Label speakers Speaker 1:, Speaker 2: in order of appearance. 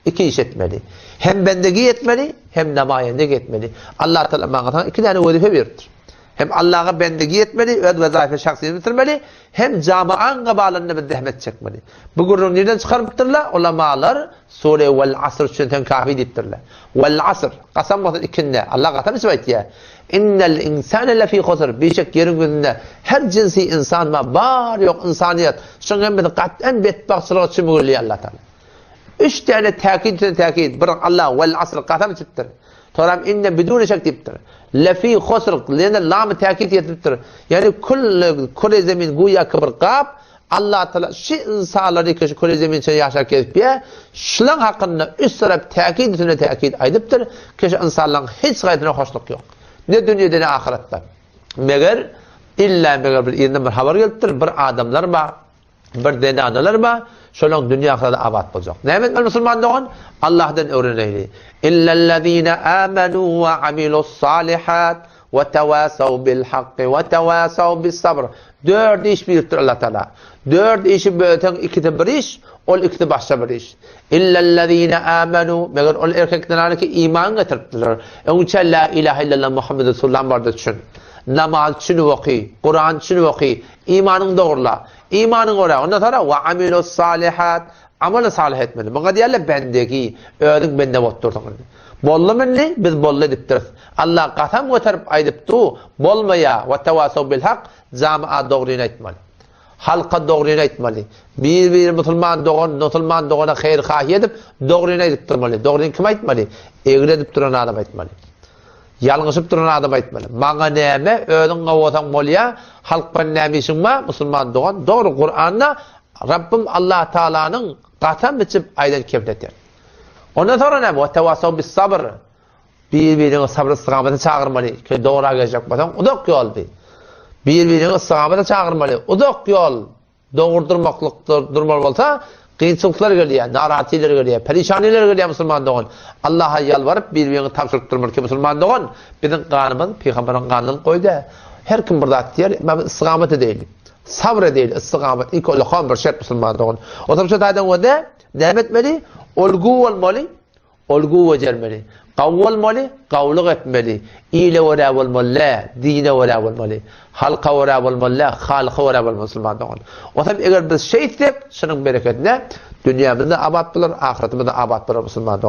Speaker 1: İki iş etmeli. Hem bendegi etmeli, hem namayenlik etmeli. Allah Teala bana iki tane vazife verir. Hem Allah'a bendegi etmeli, öz vazife şahsiyeti bitirmeli, hem camian kabalında bir zahmet çekmeli. Bu gururun nereden çıkarıptırlar? Ulamalar Sure vel asr için kafi ediptirler. Vel asr, kasam bakın ikinde. Allah kasam ismet ya. İnnel insane lefî khusr. Birçok yerin gününde her cinsi insan var yok insaniyet. Şunun bir kat'en betbaksılığı için mühürlüyor Allah Teala. Üç tane tekit. Bir Allah vel asr kasam etiptir. Toram inne bidûne şek deyiptir. Lefî khusr. Lene lam tekit etiptir. Yani kule zemin guya kıbır kap. Allah Teala şu insanları ki şu kule zemin için yaşar kesip ya. Şulan hakkında üst taraf tekit aydıptır. Ki şu insanların hiç gaydına hoşluk yok. Ne dünyada ne ahirette. Meğer illa bir yerden bir haber geliptir. Bir adamlar var. Bir denadalar var. Şolong dünya ahirette abat bolacak. Näme Müslüman doğan? Allah'tan öğreneyli. İllellezîne âmenû ve amilus salihat ve tevâsav bil hakkı ve tevâsav bis sabr. Dört iş biriktir Allah Teala. Dört işi böten ikide bir iş, ol ikide başka bir iş. İllellezîne âmenû, meğer ol erkeklerine ki iman getirdiler. Önce la ilahe illallah Muhammed Resulullah vardı için. Namaz için okuy, Kur'an için okuy, imanın doğrula. İmanın oraya. Ondan sonra ve amilus salihat. Amel salih etmeli. Bana diyorlar bendeki, öğrendik bende otturdum. Bollu menni, biz bollu ediptir. Allah kasam götürüp aydıptu, bolmaya ve tevasav bil hak, cami'a doğruyunu etmeli. Halka doğruyunu etmeli. Bir Müslüman doğana hayır kahi edip, doğruyunu ediptirmeli. Doğruyunu kim etmeli? Eğri edip duran adam etmeli. Yalnızıp duran adam etmeli. Bana neyme, öğün kavatan molya, halk ben neymişim var, Müslüman doğan, doğru Kur'an'da, Rabbim Allah Teala'nın kasam biçip aydan kefletir. Ondan sonra ne bu? Tevasav bis sabr. Birbirine sabır istikamete çağırmalı. Ki doğru gelecek basan, uzak yol bir. Birbirine istikamete çağırmalı. Uzak yol. Durmak olsa, kıyınçılıklar geliyor, naratiler geliyor, perişaniler geliyor Müslüman doğan. Allah'a yalvarıp birbirine tavsırıp durmalı ki Müslüman doğan. Bizim kanımız, Peygamber'in kanını koydu. Her kim burada diyor, istikamete değil. Sabır değil, istikamet. İlk olağan bir şart Müslüman doğan. O zaman şu taydan o da, devam etmeli. Olgu olmalı, olgu vecermeli. Kavl olmalı, kavluk etmeli. İle vera olmalı, dine vera olmalı. Halka vera olmalı, halka vera olmalı Müslüman doğan. O zaman eğer biz şey etsek, şunun bereketine dünyamızda abat bulur, ahiretimizde abat bulur Müslüman doğan.